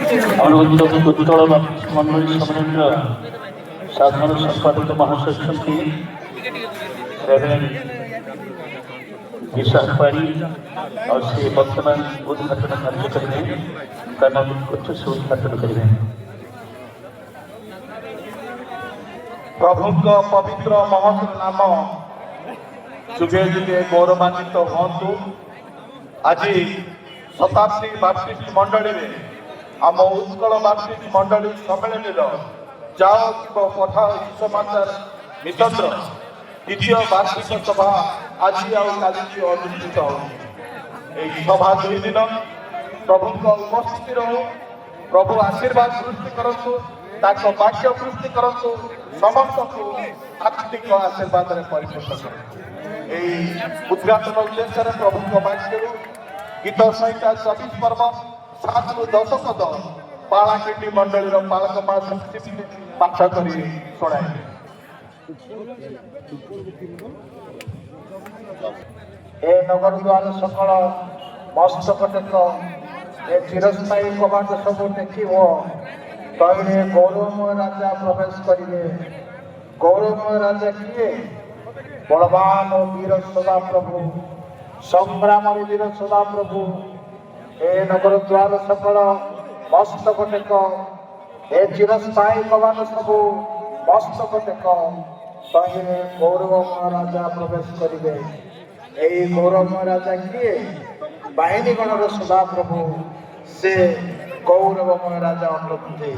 আমার উত্তর মন্ডলী সম্মেলনের সাধারণ সম্পাদক মহাসচিবকে विशाख पारी और से वर्तमान उद्घाटन कार्य करेंगे कुछ से उद्घाटन करेंगे। प्रभु पवित्र महत्व नाम जुगे जुगे गौरवान्वित हूँ। आज शताब्दी बाप्टिस्ट मंडली में आम उत्कल बाप्टिस्ट मंडली सम्मेलन जाओ कि पठाओ समाचार मिशन द्वितीय वार्षिक सभा आज आली अनुष्ठित हो। सभा 2 दिन प्रभु उपस्थिति रहू। प्रभु आशीर्वाद वृद्धि करतु वाक्य वृद्धि करतु समस्त को आत्मिक आशीर्वाद परिपूर्ण कर। उद्घाटन उद्देश्य प्रभु वाक्य गीत सहित 24 पर्व 7 ରୁ 10 पद पालाकेटी मंडली पालक माँ पाठ कर शुणाए। ए नगर द्वार सकल मस्तक टेक ए चिरस्थायी कबाट सब टेकिव तैले गौरवमय राजा प्रवेश करिवे। गौरवमय राजा किए? बलवान और वीर सदा प्रभु संग्राम वीर सदा प्रभु। ए नगर द्वार सकल मस्तक टेक ए चिरस्थायी कबाट सब मस्तक टेक तैले गौरवमय राजा प्रवेश करिवे। এই गौरवमय राजा किए? बाहिनी गणर सदा प्रभु से गौरवमय राजा अनुपति।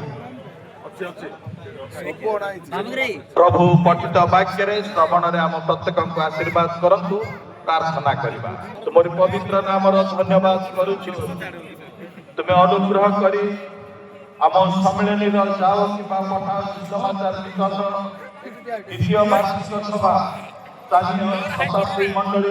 प्रभु पठित वाक्य श्रवण आम प्रत्येक आशीर्वाद करतु प्रार्थना करवा। तुमरी पवित्र नाम धन्यवाद करुछि। तुम्हें अनुग्रह करी आम सम्मेलन जाओ कि पठाओ समाचार निकट द्वितीय वार्षिक सभा शताब्दी मंडली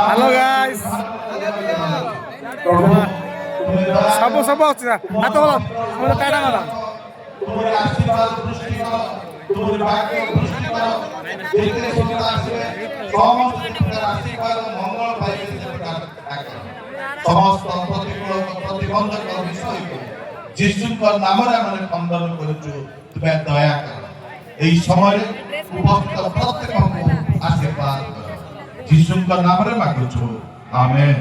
हेलो गाइस सब सब अच्छी हाथ बोला समझ टाटा वाला समस्त प्रतिबंधक विषय जीशुक नाम खंडन करुचु। तुम्हें दया कर समय उपस्थित प्रत्येक आशीर्वाद कर जीशुक नाम मागुछु आमेन।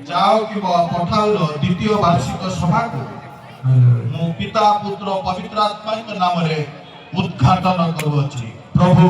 जाओ कि पठाओ द्वितीय वार्षिक सभा को मु पिता पुत्र पवित्र आत्मा नाम उद्घाटन करुछि। प्रभु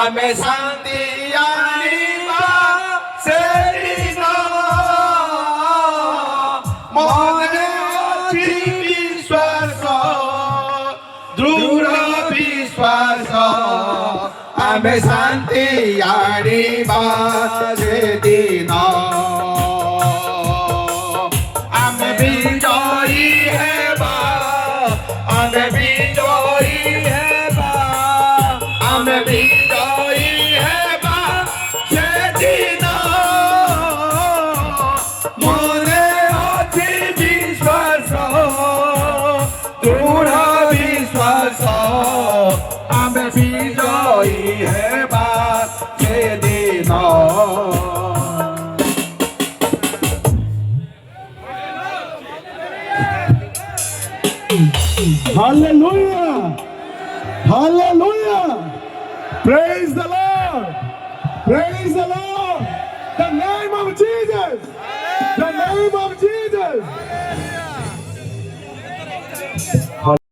हमें शांति आनीबा से दिना मने अछि विश्वास दृढ़ विश्वास हमें शांति आनीबा से दिना हमें विजयी हेबा हमें विजयी हेबा हमें বিজয়ী হেবার সেদিন Hallelujah! Hallelujah! Praise the Lord! Praise the Lord! The name of Jesus! The name of Jesus!